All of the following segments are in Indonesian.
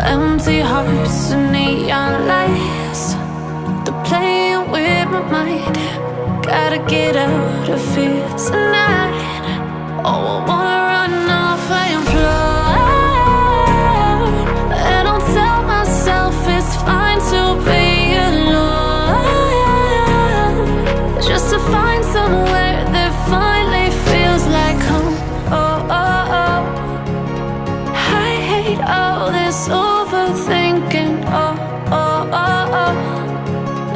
Empty hearts and neon lights, they're playing with my mind. Gotta get out of here tonight. Oh, I wanna run off and fly, and I'll tell myself it's fine to be alone, just to find somewhere that finally feels like home. Oh, oh, oh. I hate all this overthinking. Oh, oh, oh, oh.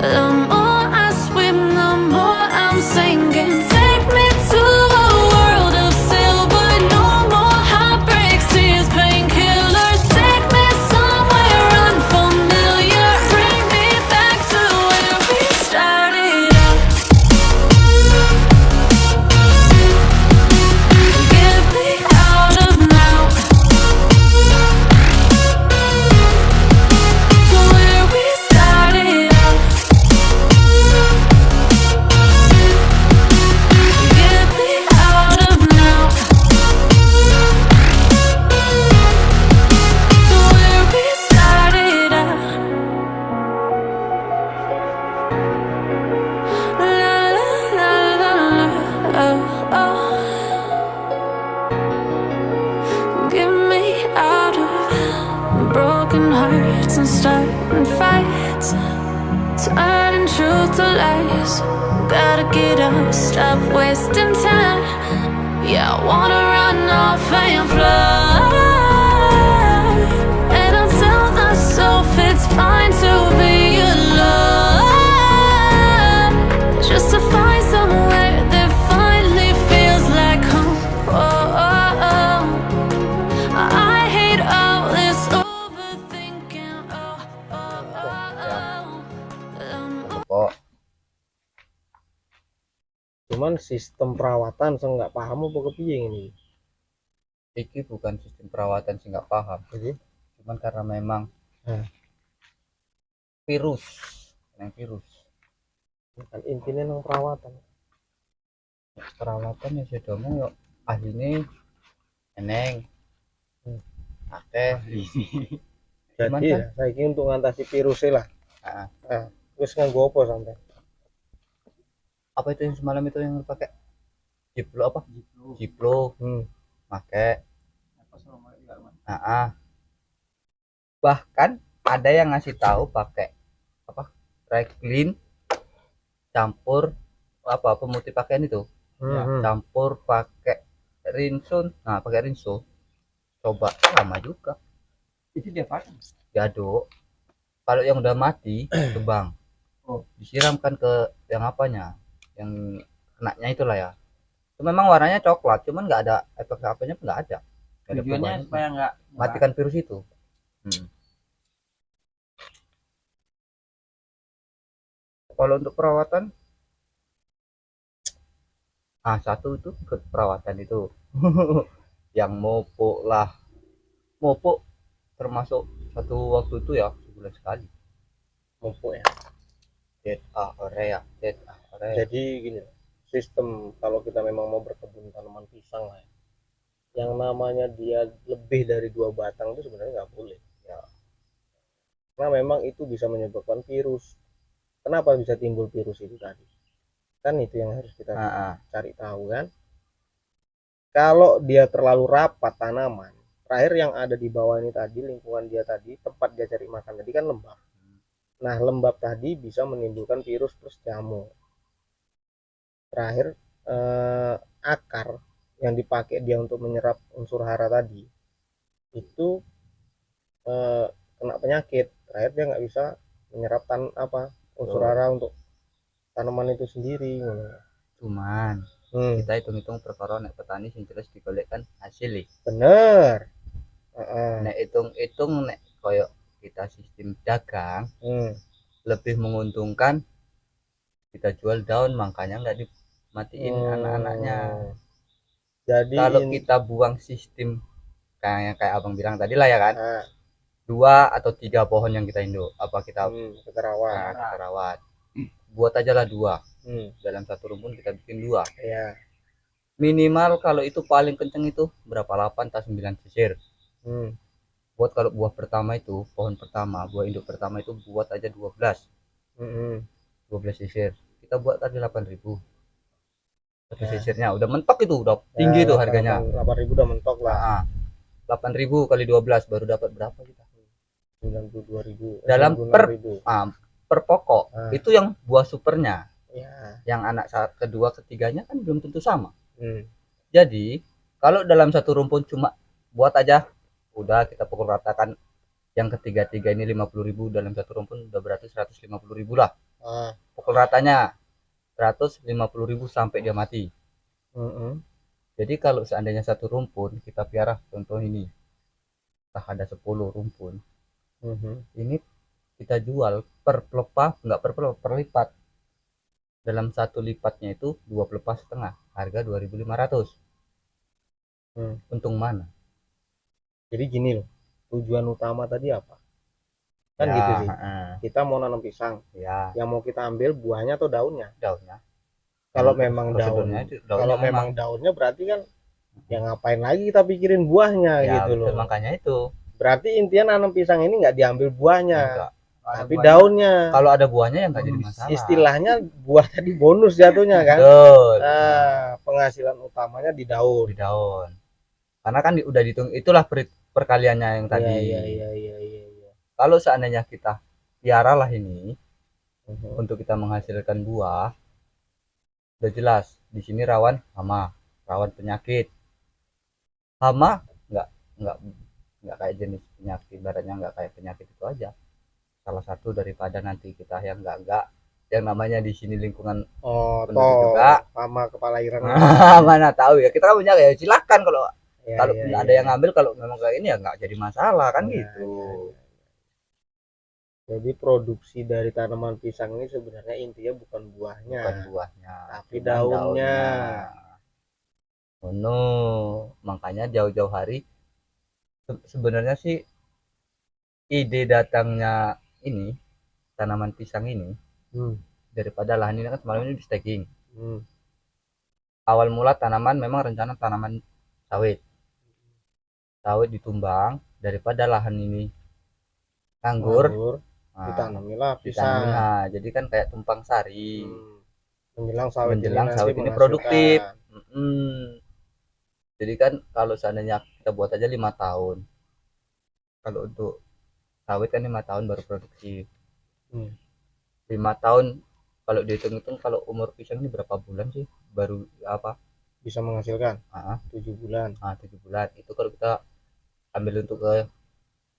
The more I swim, the more I'm sinking. Take me to a world of silver. No more heartbreaks, tears, painkillers. Take me somewhere unfamiliar. Bring me back to where we started out. Get me out of now, to where we started out. Get me out of now, to where we started out. La la la la la, oh, oh. Get me out of broken hearts and starting fights, turning truth to lies. Gotta get up, stop wasting time. Yeah, I wanna run off and fly, and I'll tell myself it's fine to be alone, just to find somewhere that finally feels like home. Oh, oh, oh. I hate all this overthinking. Oh, oh, oh, oh. Kok cuman sistem perawatan saya nggak paham apa kepiye ini. Iki bukan sistem perawatan sih nggak paham, Jadi cuman karena memang virus, yang virus kan intinya nang perawatan. perawatan ya sudah ngomong yuk ahli ini eneng akeh cuman Jadi kan ya, saya ini untuk ngatasi virusnya lah. ah, Terus nganggo apa sampai? apa itu yang semalam itu yang pakai Jiplo apa Jiplo pakai bahkan ada yang ngasih tahu pakai apa Reclean campur apa pemutih pakaian itu campur pakai rinso. Nah pakai rinso coba sama juga Itu dia pakai. diaduk. Kalau yang udah mati itu bang disiramkan ke yang apanya yang kenanya itulah ya. Itu memang warnanya coklat cuman nggak ada efek apanya nggak ada. Tujuannya supaya nggak Matikan virus itu. Kalau untuk perawatan satu itu ke perawatan itu yang mopok lah, mopok termasuk satu waktu itu ya sebulan sekali Mumpuk ya. Area. Jadi gini, sistem kalau kita memang mau berkebun tanaman pisang lah ya, yang namanya dia lebih dari 2 batang itu sebenarnya nggak boleh ya, karena memang itu bisa menyebabkan virus. Kenapa bisa timbul virus itu tadi, kan itu yang harus kita cari tahu kan. Kalau dia terlalu rapat tanaman, terakhir yang ada di bawah ini tadi, lingkungan dia tadi, tempat dia cari makan tadi kan lembab. Nah lembab tadi bisa menimbulkan virus plus jamur. Terakhir akar yang dipakai dia untuk menyerap unsur hara tadi itu kena penyakit. Terakhir dia nggak bisa menyerap unsur hara untuk tanaman itu sendiri. Cuman kita hitung-hitung perkara nek petani sing jelas digolekkan hasil bener. Nek hitung-hitung nek koyo kita sistem dagang lebih menguntungkan kita jual daun, makanya nggak dimatiin anak-anaknya. Jadi kalau kita buang sistem kayak abang bilang tadi lah ya kan, 2 atau 3 pohon yang kita induk apa kita rawat, buat aja lah 2 dalam satu rumpun kita bikin 2 ya. Minimal kalau itu paling kenceng itu berapa 8 atau 9 sisir. buat kalau buah pertama itu, pohon pertama, buah induk pertama itu buat aja 12 sisir. Kita buat tadi 8.000 satu Ya. sisirnya, udah mentok itu, udah tinggi tuh harganya. 8.000 udah mentok lah. Nah, 8.000 kali 12 baru dapat berapa kita? 92.000. Dalam 96.000. Per pokok. Nah. Itu yang buah supernya. Ya. Yang anak kedua ketiganya kan belum tentu sama. Hmm. Jadi kalau dalam satu rumpun cuma buat aja, udah kita pukul ratakan yang ketiga-tiga ini 50.000, dalam satu rumpun udah berarti 150.000 lah. Pukul ratanya 150.000 sampai dia mati. Jadi kalau seandainya satu rumpun kita piara, contoh ini ada 10 rumpun, ini kita jual per pelepah, enggak per pelepah, per lipat. Dalam satu lipatnya itu 2 pelepah setengah, harga 2.500. Untung mana? Jadi gini loh, tujuan utama tadi apa? Kan Ya, gitu sih. Kita mau nanam pisang, ya, yang mau kita ambil buahnya atau daunnya. daunnya. Kalau Emang memang prosedurnya daun, itu, daunnya kalau memang daunnya berarti kan ya ngapain lagi kita pikirin buahnya ya, gitu betul, loh. makanya itu Berarti intinya nanam pisang ini nggak diambil buahnya, enggak. tapi daunnya. Kalau ada buahnya ya enggak jadi masalah. Istilahnya buah tadi bonus jatuhnya kan. Betul. Nah, penghasilan utamanya di daun. Di daun. Karena kan udah dihitung, itulah perkaliannya yang tadi. Iya. Kalau seandainya kita piaralah ini untuk kita menghasilkan buah, udah jelas di sini rawan hama, rawan penyakit. Hama nggak kayak jenis penyakit, baratnya nggak kayak penyakit itu aja. Salah satu daripada nanti kita yang nggak yang namanya di sini lingkungan penduduk juga sama kepala ireng. Mana tahu ya, kita kan punya ya, silakan kalau Ya, ada yang ngambil, kalau memang kayak ini ya nggak jadi masalah kan gitu. Jadi produksi dari tanaman pisang ini sebenarnya intinya bukan buahnya, tapi daunnya. Oh no, makanya jauh-jauh hari sebenarnya sih ide datangnya ini tanaman pisang ini daripada lahan ini kan semalam ini di staking. Awal mula tanaman memang rencana tanaman sawit ditumbang, daripada lahan ini nganggur, ditanamilah pisang. Jadi kan kayak tumpang sari. Menjelang sawit ini produktif. Jadi kan kalau seandainya kita buat aja 5 tahun, kalau untuk sawit kan 5 tahun baru produksi. 5 tahun kalau dihitung-hitung, kalau umur pisang ini berapa bulan sih baru bisa menghasilkan? 7 bulan. 7 bulan itu kalau kita ambil untuk ke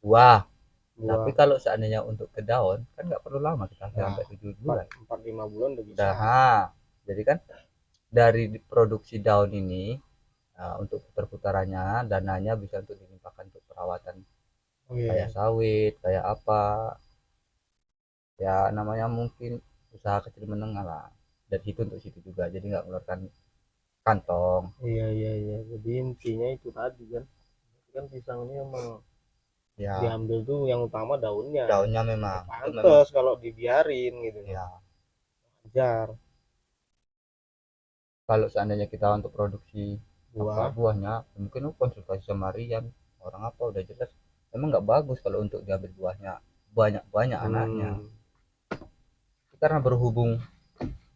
buah. Tapi kalau seandainya untuk ke daun kan nggak perlu lama, kita sampai 7 bulan, 4-5 bulan udah bisa. Jadi kan dari produksi daun ini untuk putar-putarannya, dananya bisa untuk dilimpahkan untuk perawatan kayak sawit, kayak apa ya namanya, mungkin usaha kecil menengah lah, dan itu untuk situ juga, jadi nggak mengeluarkan kantong. Iya. Jadi intinya itu tadi kan pisang ini emang diambil tuh yang utama daunnya memang pantes kalau dibiarin gitu ya, wajar. Kalau seandainya kita untuk produksi buahnya mungkin konsultasi sama Rian, orang apa udah jelas memang nggak bagus kalau untuk diambil buahnya banyak anaknya. Karena berhubung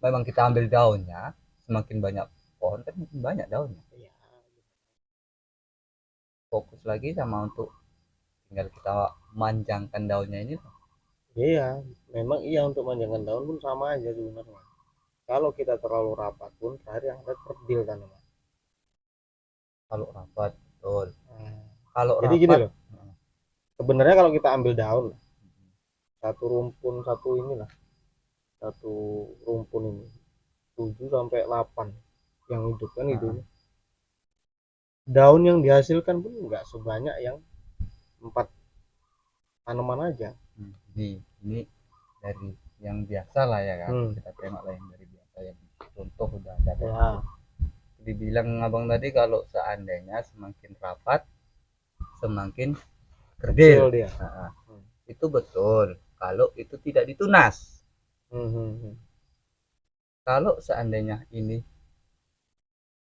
memang kita ambil daunnya, semakin banyak pohon kan banyak daunnya. Fokus lagi sama untuk tinggal kita manjangkan daunnya ini. Iya, memang iya, untuk manjangkan daun pun sama aja sebenarnya. Kalau kita terlalu rapat pun terakhir yang ada kerdil tanaman. Kalau rapat, betul. Kalau jadi rapat, gini loh, sebenarnya kalau kita ambil daun satu rumpun, satu rumpun ini 7-8 yang hidup kan itu, daun yang dihasilkan pun nggak sebanyak yang 4 tanaman aja. Ini dari yang biasa lah ya kan, kita tengok lah yang dari biasa, yang contoh udah ada ya. Dibilang abang tadi kalau seandainya semakin rapat semakin kerdil dia. Itu betul kalau itu tidak ditunas. Kalau seandainya ini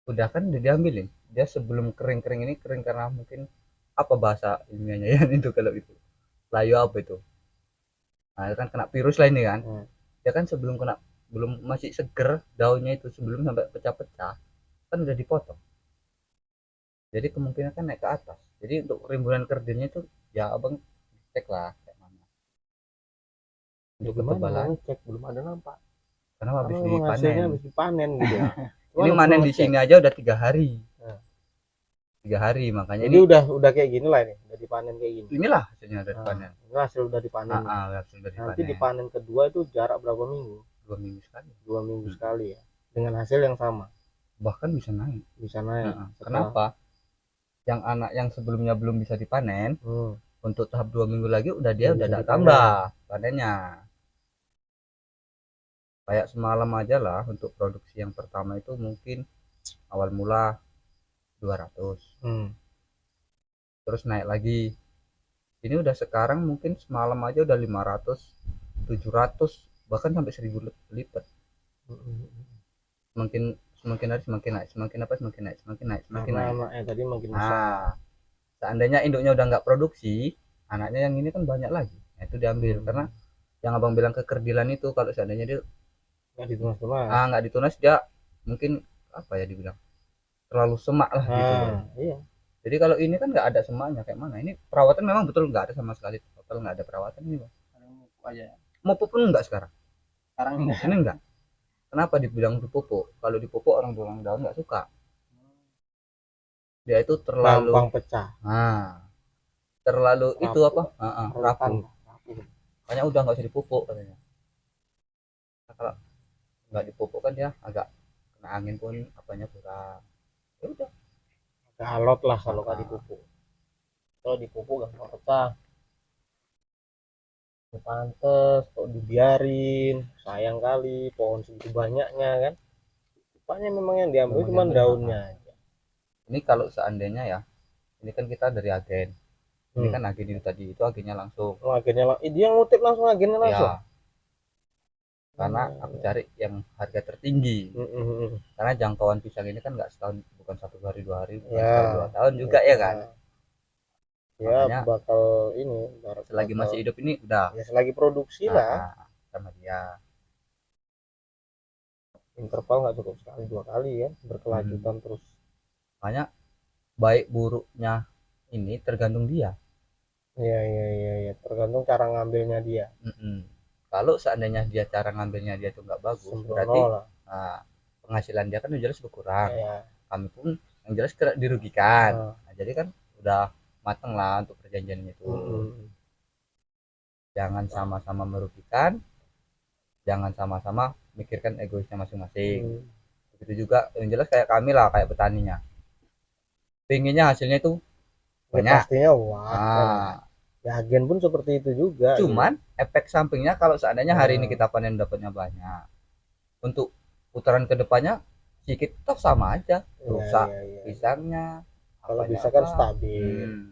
udah kan udah diambilin, dia sebelum kering ini kering karena mungkin apa bahasa ilmiahnya ya itu kalau itu layu apa itu, nah kan kena virus lah ini kan. Ya kan sebelum kena, belum masih seger daunnya itu, sebelum sampai pecah-pecah kan udah dipotong, jadi kemungkinan kan naik ke atas. Jadi untuk rimbunan kerdilnya itu ya abang cek lah kayak mana untuk ketebalan, cek belum ada nampak karena habis karena memang hasilnya dipanen. habis dipanen gitu ya. Ini manen di sini aja udah 3 hari. 3 hari makanya Jadi ini udah kayak gini lah, ini udah dipanen kayak gini. inilah hasilnya dari panen. Ini hasil udah dipanen. Hasil dari Nanti panen. dipanen kedua itu jarak berapa minggu? 2 minggu sekali. 2 minggu sekali ya. Dengan hasil yang sama. Bahkan bisa naik. Bisa naik. Kenapa? Yang anak yang sebelumnya belum bisa dipanen, untuk tahap 2 minggu lagi udah dia udah ada tambah panennya. Kayak semalam aja lah untuk produksi yang pertama itu mungkin awal mula 200. Terus naik lagi. Ini udah sekarang mungkin semalam aja udah 500, 700, bahkan sampai 1000 lipat. Semakin hari semakin naik, semakin naik. Anaknya tadi makin besar. Seandainya induknya udah nggak produksi, anaknya yang ini kan banyak lagi. Nah, itu diambil karena yang abang bilang kekerdilan itu, kalau seandainya dia nggak ditunas dia mungkin apa ya dibilang terlalu semak lah gitu ya. Iya. Jadi kalau ini kan nggak ada semaknya, kayak mana ini perawatan memang betul nggak ada sama sekali, total nggak ada perawatan ini bang. Mau pupuk pun nggak sekarang ini enggak. Kenapa dibilang dipupuk? Kalau dipupuk orang tulang daun nggak suka, dia itu terlalu gampang pecah. Terlalu rapuh. Itu apa rapuh. Makanya udah nggak usah dipupuk katanya. Nah, kalau nggak dipupuk kan dia agak kena angin pun apanya kurang, ya udah agak alot lah kalau nggak dipupuk. Kalau dipupuk gampang pecah. Pantes kok dibiarin, sayang kali pohon segitu banyaknya kan. Rupanya memang yang diambil cuma daunnya aja. Ini kalau seandainya ya, ini kan kita dari agen, ini kan agen itu tadi, itu agennya langsung. Agennya dia ngutip langsung agennya langsung. Ya, karena aku cari yang harga tertinggi. Karena jangkauan pisang ini kan nggak setahun, bukan 1 hari 2 hari, bukan setahun 2 tahun juga ya kan. Ya makanya bakal ini selagi masih hidup ini udah ya, selagi produksi lah sama dia. Interval nggak cukup sekali 2 kali ya, berkelanjutan terus. Makanya baik buruknya ini tergantung dia. Iya, tergantung cara ngambilnya dia. Kalau seandainya dia cara ngambilnya dia tuh nggak bagus, berarti penghasilan dia kan jelas berkurang. Kami pun yang jelas dirugikan. Nah, jadi kan udah mateng lah untuk perjanjian itu. Jangan sama-sama merugikan, jangan sama-sama mikirkan egoisnya masing-masing. Begitu juga yang jelas kayak kami lah, kayak petaninya, pengennya hasilnya itu banyak. Pastinya ya agen pun seperti itu juga. Cuman efek sampingnya kalau seandainya hari ini kita panen dapatnya banyak, untuk putaran kedepannya sedikit toh sama aja rusak pisangnya. Kalau bisa kan stabil.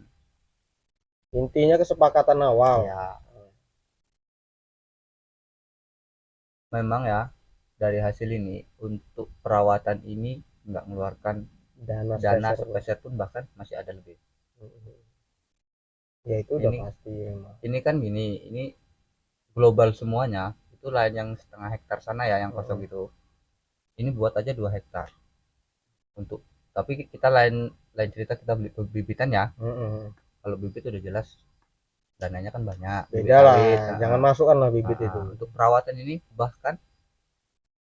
Intinya kesepakatan awal. Memang ya dari hasil ini untuk perawatan ini nggak mengeluarkan dana sepeser pun, bahkan masih ada lebih. Ya itu udah pasti memang. Ini kan gini, ini global semuanya, itu lain yang 1,5 hektar sana ya yang kosong itu. Ini buat aja 2 hektar. Untuk tapi kita lain cerita, kita beli bibitan ya. Kalau bibit udah jelas dananya kan banyak. Beda lah, jangan masukkan lah bibit itu. Untuk perawatan ini bahkan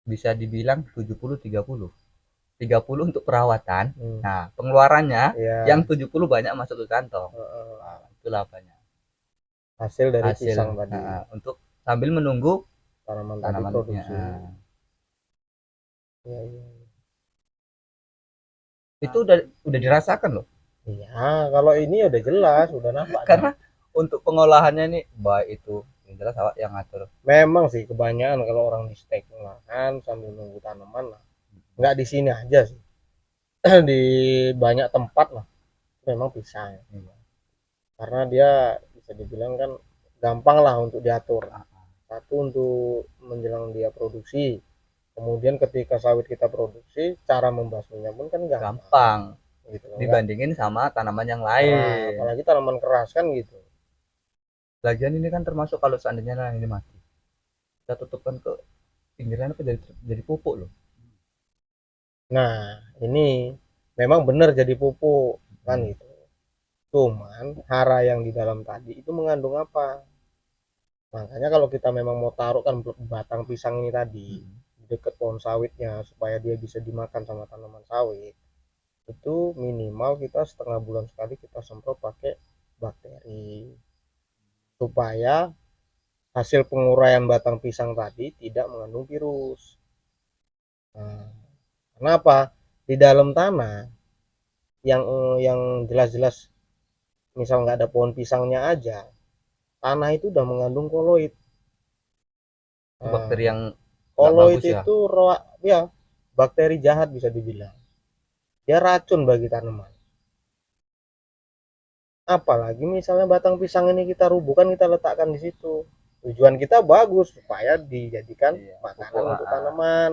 bisa dibilang 70-30. 30 untuk perawatan. Nah, pengeluarannya yang 70 banyak masuk ke kantong. Itulah banyak. Hasil dari pisang tadi. Untuk sambil menunggu tanaman produksi. Itu udah dirasakan loh. Iya, kalau ini udah jelas, udah nampak. Karena untuk pengolahannya ini baik itu yang jelas awak yang ngatur. Memang sih kebanyakan kalau orang di stacking lahan sambil nunggu tanaman lah. Nggak di sini aja sih. Di banyak tempat lah memang pisang. Karena dia bisa dibilang kan gampang lah untuk diatur. Satu untuk menjelang dia produksi. Kemudian ketika sawit kita produksi, cara membasminya pun kan gampang. gitu loh. dibandingin sama tanaman yang Nah, lain. apalagi tanaman keras kan gitu. Lagian ini kan termasuk kalau seandainya yang ini mati, kita tutupkan ke pinggiran apa jadi pupuk loh. Nah, ini memang benar jadi pupuk kan gitu. Cuman hara yang di dalam tadi itu mengandung apa? Makanya kalau kita memang mau taruh kan batang pisang ini tadi di dekat pohon sawitnya supaya dia bisa dimakan sama tanaman sawit, itu minimal kita setengah bulan sekali kita semprot pakai bakteri supaya hasil penguraian batang pisang tadi tidak mengandung virus. Nah, kenapa? Di dalam tanah yang jelas-jelas misal nggak ada pohon pisangnya aja, tanah itu udah mengandung koloid. Itu bakteri yang nggak Koloid bagus ya. itu ya bakteri jahat bisa dibilang. Dia racun bagi tanaman. Apalagi misalnya batang pisang ini kita rubuhkan, kita letakkan di situ. Tujuan kita bagus supaya dijadikan Iya, makanan pupuk, untuk tanaman.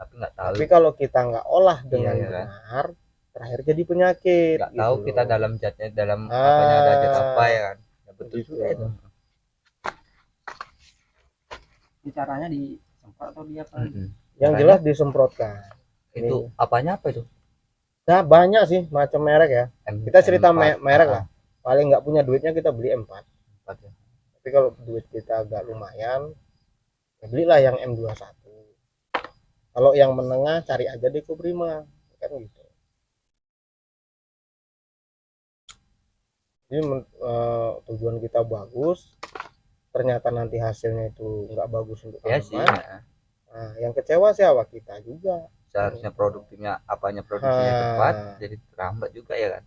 Tapi nggak tahu, Tapi kalau kita nggak olah dengan Iya, iya. benar, terakhir jadi penyakit. nggak gitu tahu loh. kita dalam zatnya, dalam apanya ada zat apa ya kan. Ya, betul Gitu. juga itu. Ini caranya disemprot atau dia apa? Yang jelas disemprotkan. Itu apanya apa itu? Nah, banyak sih macam merek ya. Kita cerita merek lah. lah. Paling nggak punya duitnya kita beli M4. Ya. Tapi kalau duit kita agak lumayan, ya belilah yang M21. Kalau yang menengah cari aja Deco Prima, kan gitu. Jadi tujuan kita bagus, ternyata nanti hasilnya itu nggak bagus untuk Ya sih. tanaman. Ya. Nah, yang kecewa siapa? Kita juga. Seharusnya produktifnya produksinya cepat, jadi terlambat juga ya kan.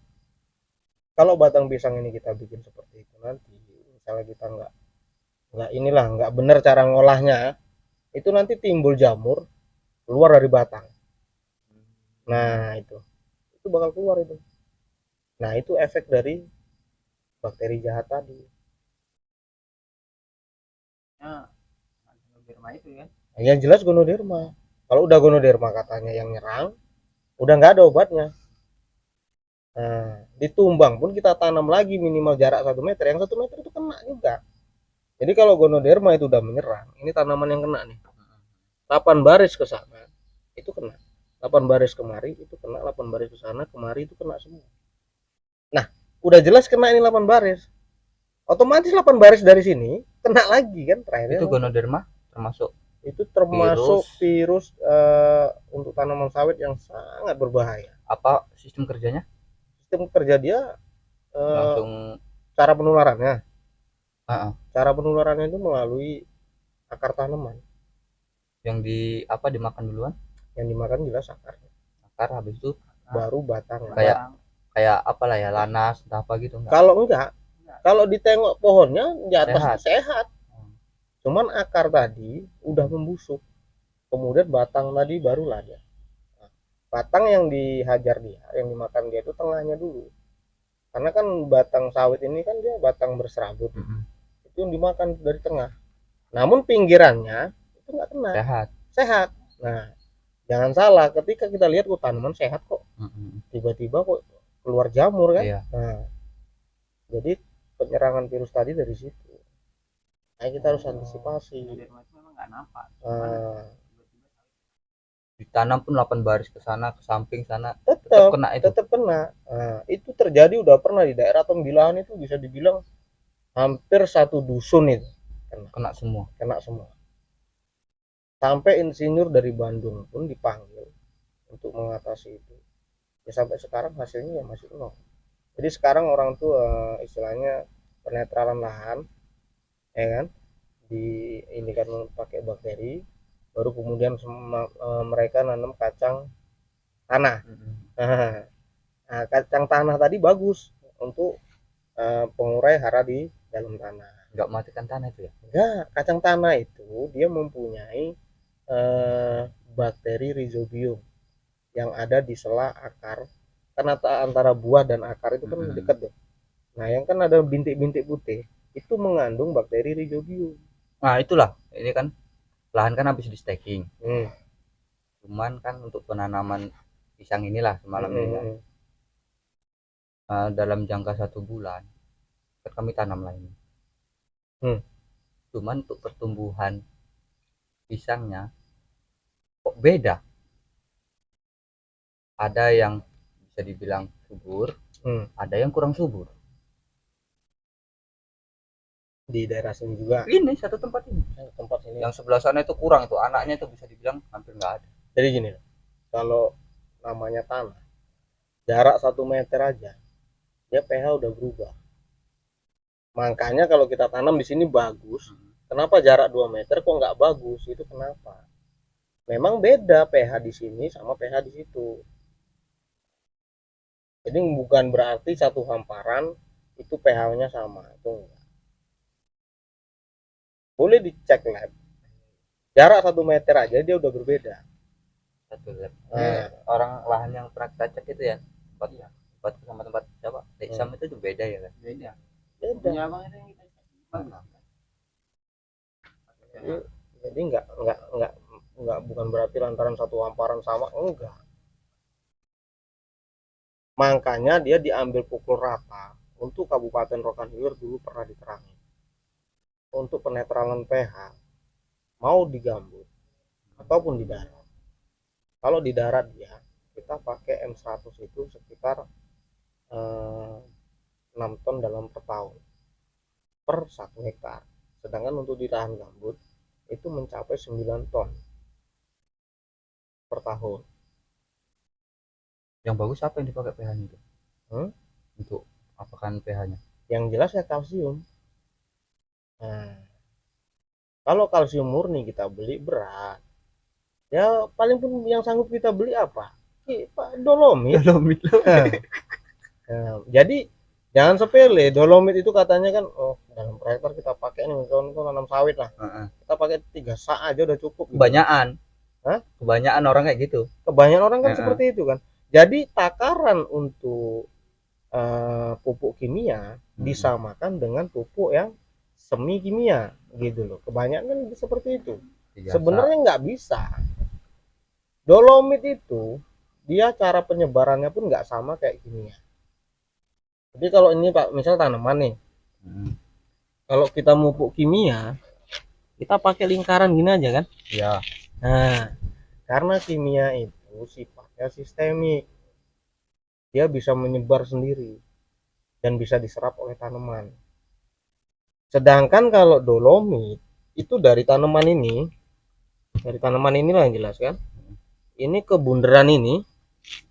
Kalau batang pisang ini kita bikin seperti itu nanti, misalnya kita nggak benar cara ngolahnya, itu nanti timbul jamur keluar dari batang. Nah itu bakal keluar itu. Nah itu efek dari bakteri jahat tadi. Ya, Ganoderma itu ya. Yang jelas Ganoderma. Kalau udah Ganoderma katanya yang nyerang, udah nggak ada obatnya. Nah, ditumbang pun kita tanam lagi minimal jarak 1 meter. Yang 1 meter itu kena juga. Jadi kalau Ganoderma itu udah menyerang, ini tanaman yang kena nih. 8 baris ke sana itu kena. 8 baris kemari itu kena, 8 baris ke sana kemari itu kena semua. Nah, udah jelas kena ini 8 baris. Otomatis 8 baris dari sini kena lagi kan terakhirnya. Itu Ganoderma termasuk virus untuk tanaman sawit yang sangat berbahaya. Apa sistem kerjanya? Sistem kerja dia Langsung cara penularannya. uh-uh. Cara penularannya itu melalui akar tanaman. Yang dimakan duluan? Yang dimakan jelas akarnya. Akar, habis itu Baru batang. Kayak apalah ya, lanas entah apa gitu enggak? Kalau ditengok pohonnya di atas sehat. Cuman akar tadi udah membusuk. Kemudian batang tadi barulah dia. Nah, batang yang dihajar dia, yang dimakan dia itu tengahnya dulu. Karena kan batang sawit ini kan dia batang berserabut. Itu yang dimakan dari tengah. Namun pinggirannya itu nggak kena. Sehat. Nah, jangan salah ketika kita lihat tanaman sehat kok. Tiba-tiba kok keluar jamur kan. Iya. Nah, jadi penyerangan virus tadi dari situ. Nah, kita harus antisipasi. Ganoderma itu memang nggak nampak. Ditanam pun 8 baris ke sana, ke samping sana, tetap kena itu. Tetap kena. Nah, itu terjadi udah pernah di daerah Tembilahan itu bisa dibilang hampir 1 dusun itu kena semua. Sampai insinyur dari Bandung pun dipanggil untuk mengatasi itu. Ya sampai sekarang hasilnya ya masih nol. Jadi sekarang orang tuh istilahnya penetralan lahan, ya kan, ini kan pakai bakteri, baru kemudian mereka nanam kacang tanah. Nah, kacang tanah tadi bagus untuk pengurai hara di dalam tanah. Nggak matikan tanah itu ya? Enggak, kacang tanah itu dia mempunyai bakteri Rhizobium yang ada di sela akar. Karena antara buah dan akar itu kan dekat ya. Nah, yang kan ada bintik-bintik putih itu mengandung bakteri Rhizobium. Nah, itulah. Ini kan lahan kan habis di staking. Hmm. Cuman kan untuk penanaman pisang inilah semalam ini kan. dalam jangka 1 bulan kan kami tanam lagi. Cuman untuk pertumbuhan pisangnya kok beda, ada yang bisa dibilang subur, ada yang kurang subur. Di daerah sini juga, Ini satu tempat ini, tempat ini. yang sebelah sana itu kurang, itu anaknya itu bisa dibilang hampir nggak ada. Jadi gini, kalau namanya tanah, jarak 1 meter aja, dia pH udah berubah. Makanya kalau kita tanam di sini bagus, kenapa jarak 2 meter kok nggak bagus? Itu kenapa? Memang beda pH di sini sama pH di situ. Jadi bukan berarti satu hamparan itu pH-nya sama, itu enggak. Boleh dicek lab. Jarak 1 meter aja dia udah berbeda. Satu lab. Nah. Orang lahan yang pernah kita cek itu ya, tempat sama tempat siapa? Isam itu juga beda ya kan? Beda. Beda. Punya abang itu yang kita cek. Jadi enggak bukan berarti lantaran satu hamparan sama, enggak. Makanya dia diambil pukul rata. Untuk Kabupaten Rokan Hilir dulu pernah diterangi. Untuk penetralan pH mau di gambut ataupun di darat. Kalau di darat ya kita pakai M100 itu sekitar 6 ton dalam per tahun per 1 hektar. Sedangkan untuk di lahan gambut itu mencapai 9 ton per tahun. Yang bagus apa yang dipakai pH-nya itu? Untuk apakan pH-nya? Yang jelas ya kalsium. Nah, kalau kalsium murni kita beli berat, ya paling pun yang sanggup kita beli apa? Dolomit. Nah, jadi jangan sepele. Dolomit itu katanya kan, dalam per hektar kita pakai nih, misalnya nanam sawit lah, kita pakai 3 sak aja udah cukup. Kebanyakan. Kebanyakan orang kayak gitu. Kebanyakan orang kan seperti itu kan. Jadi takaran untuk pupuk kimia disamakan dengan pupuk yang semi kimia gitu loh. Kebanyakan seperti itu. Sebenarnya nggak bisa. Dolomit itu dia cara penyebarannya pun nggak sama kayak kimia. Jadi kalau ini Pak, misal tanaman nih, kalau kita pupuk kimia, kita pakai lingkaran gini aja kan? Iya. Nah, karena kimia itu sifatnya sistemik, dia bisa menyebar sendiri dan bisa diserap oleh tanaman. Sedangkan kalau dolomit itu dari tanaman inilah yang jelas kan. Ini ke bunderan ini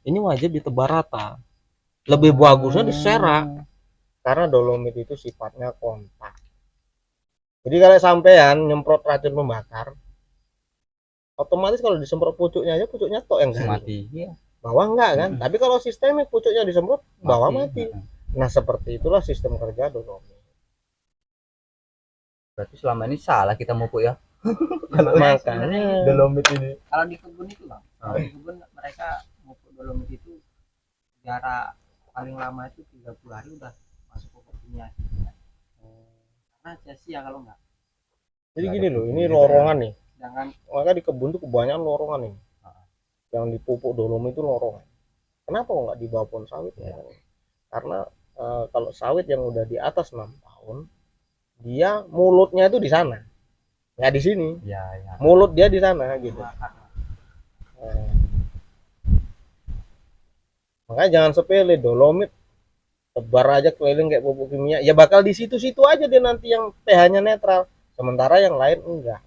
wajib ditebar rata. Lebih bagusnya diserak karena dolomit itu sifatnya kontak. Jadi kalau sampean nyemprot racun pembakar, otomatis kalau disemprot pucuknya aja, pucuknya tok yang mati. Iya. Bawah enggak kan? Tapi kalau sistemik pucuknya disemprot, bawah mati. Nah, seperti itulah sistem kerja dolomit. Berarti selama ini salah kita pupuk ya. Makanya Dolomit ini. Kalau di kebun itu bang, kalau di kebun mereka pupuk dolomit itu jarak paling lama itu 30 hari udah masuk pupuk kimia. Karena sia-sia kalau enggak. jadi gini loh, ini lorongan nih. Jangan. Maka di kebun tuh kebanyakan lorongan nih. Yang dipupuk dolomit itu lorongan. Kenapa kok nggak di bawah pohon sawit ya? Karena kalau sawit yang udah di atas 6 tahun, dia mulutnya itu di sana, nggak di sini. Ya. Mulut dia di sana gitu. Makanya jangan sepele, dolomit tebar aja keliling kayak pupuk kimia, ya bakal di situ-situ aja dia nanti yang pH-nya netral, sementara yang lain enggak.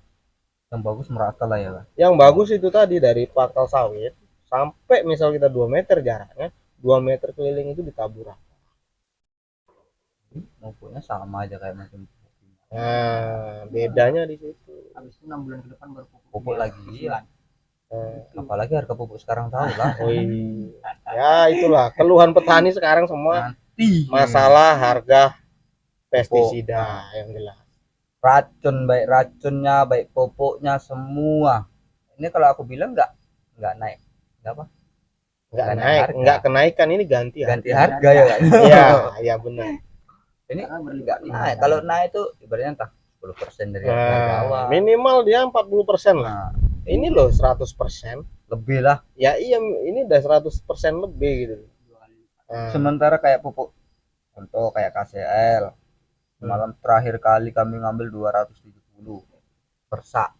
Yang bagus merata lah ya. Yang bagus itu tadi dari pangkal sawit sampai misal kita 2 meter jaraknya, 2 meter keliling itu ditabur. Pupuknya sama aja kayak macam pupuk kimia. Nah, bedanya di situ. Habis itu 6 bulan ke depan baru Pupuk lagi. Iya. Apalagi harga pupuk sekarang tahu lah. Ya itulah keluhan petani sekarang semua masalah harga pestisida yang jelas. Racun, baik racunnya, baik pupuknya semua. Ini kalau aku bilang nggak naik, Nggak naik, nggak kenaikan, ini ganti harga ya kan? Iya benar. Ini nggak naik. Kalau naik itu ibaratnya entah 10% dari harga awal. Minimal dia 40% lah. Ini loh 100% lebih lah. Ya iya, ini udah 100% lebih gitu. Nah, Sementara kayak pupuk contoh kayak KCL malam terakhir kali kami ngambil 270 per sak,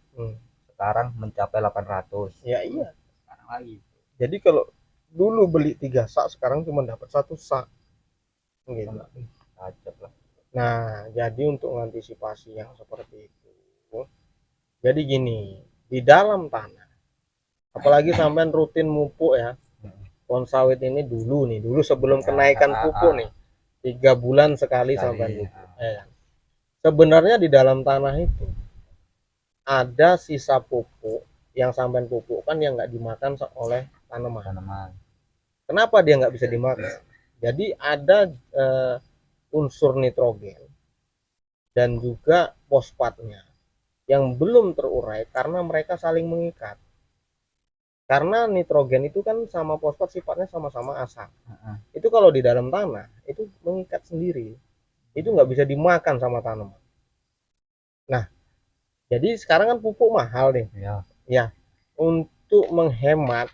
sekarang mencapai 800. ya iya. sekarang lagi. Jadi kalau dulu beli 3 sak, sekarang cuma dapat 1 sak. Gitu. Ajab lah. Nah, jadi untuk mengantisipasi yang seperti itu, jadi gini, di dalam tanah, apalagi sampean rutin mupuk ya, pohon sawit ini dulu sebelum kenaikan pupuk nih, 3 bulan sekali sampean pupuk. Sebenarnya di dalam tanah itu ada sisa pupuk yang sampean pupukkan yang nggak dimakan oleh tanaman. Kenapa dia nggak bisa dimakan? Jadi ada unsur nitrogen dan juga fosfatnya yang belum terurai karena mereka saling mengikat. Karena nitrogen itu kan sama fosfat sifatnya sama-sama asam. Itu kalau di dalam tanah itu mengikat sendiri. Itu nggak bisa dimakan sama tanaman. Nah, jadi sekarang kan pupuk mahal nih. Ya, untuk menghemat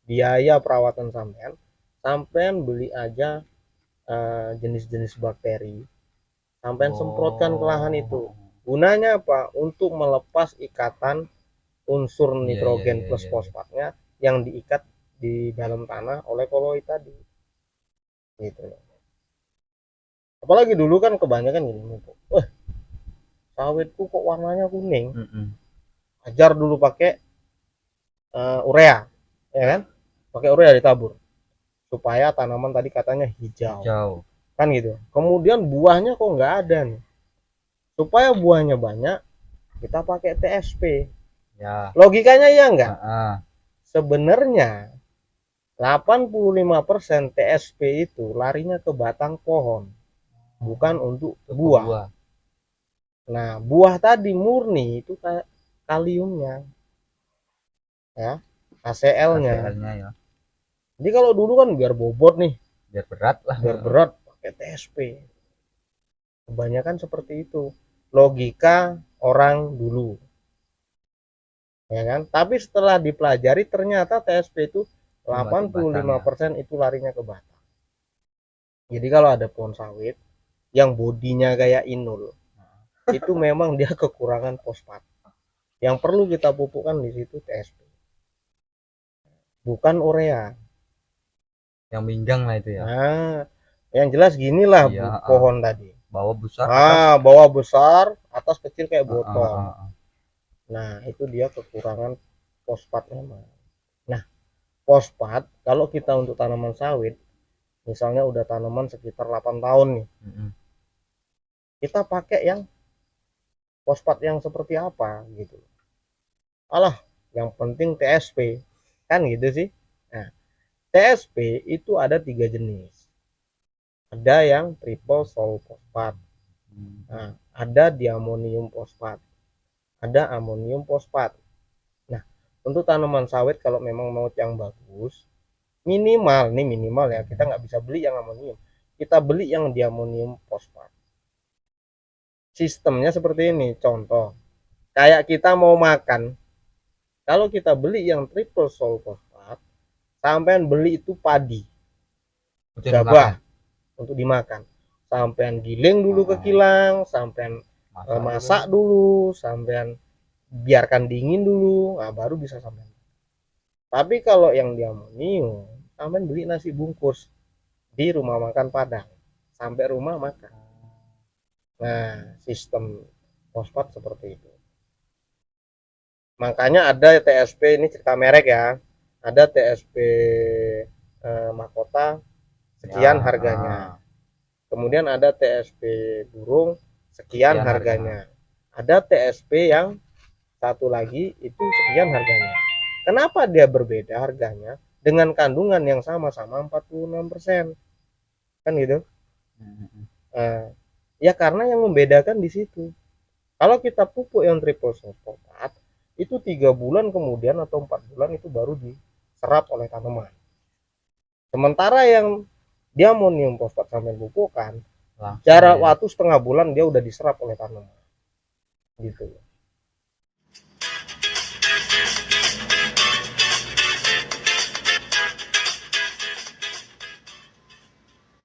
biaya perawatan sampean beli aja jenis-jenis bakteri, sampean semprotkan ke lahan itu. Gunanya apa? Untuk melepas ikatan unsur nitrogen plus fosfatnya yang diikat di dalam tanah oleh koloid tadi. Gitu. Apalagi dulu kan kebanyakan gini, sawitku kok warnanya kuning. Ajar dulu pakai urea, ya kan? Pakai urea ditabur supaya tanaman tadi katanya hijau. Kan gitu. Kemudian buahnya kok nggak ada nih. Supaya buahnya banyak, kita pakai TSP. Ya. Logikanya ya enggak? Sebenarnya 85% TSP itu larinya ke batang pohon, bukan untuk buah. Nah, buah tadi murni itu kaliumnya, ya, HCl-nya. Ya. Jadi kalau dulu kan biar bobot nih, biar berat pakai TSP. Kebanyakan seperti itu logika orang dulu, ya kan? Tapi setelah dipelajari ternyata TSP itu 85% itu larinya ke batang. Jadi kalau ada pohon sawit yang bodinya kayak inul, itu memang dia kekurangan fosfat. Yang perlu kita pupukkan di situ TSP, bukan urea. Yang minggang lah itu ya. Nah, yang jelas ginilah pohon tadi. Bawah besar, atas kecil kayak botol. Nah, itu dia kekurangan fosfat memang. Nah, fosfat kalau kita untuk tanaman sawit, misalnya udah tanaman sekitar 8 tahun nih, kita pakai yang fosfat yang seperti apa gitu. Alah, yang penting TSP, kan gitu sih. Nah, TSP itu ada 3 jenis. Ada yang triple sol fosfat, nah, ada diamonium fosfat, ada amonium fosfat. Nah, untuk tanaman sawit kalau memang mau yang bagus, minimal ya, kita nggak bisa beli yang amonium, kita beli yang diamonium fosfat. Sistemnya seperti ini, contoh kayak kita mau makan, kalau kita beli yang triple sol fosfat, sampean beli itu padi gabah untuk dimakan, sampean giling dulu ke kilang, sampean masak dulu, sampean biarkan dingin dulu, nah baru bisa sampean. Tapi kalau yang diamonium, sampean beli nasi bungkus di rumah makan Padang, sampai rumah makan. Nah, sistem fosfat seperti itu. Makanya ada TSP, ini cerita merek ya, ada TSP mahkota sekian harganya. Kemudian ada TSP burung sekian harganya. Ada TSP yang satu lagi itu sekian harganya. Kenapa dia berbeda harganya dengan kandungan yang sama-sama 46%? Kan gitu. Ya karena yang membedakan di situ. Kalau kita pupuk yang triple fosfat itu 3 bulan kemudian atau 4 bulan itu baru diserap oleh tanaman. Sementara yang diamonium fosfat sampai pupukkan, jarak waktu setengah bulan dia udah diserap oleh tanaman. Gitu.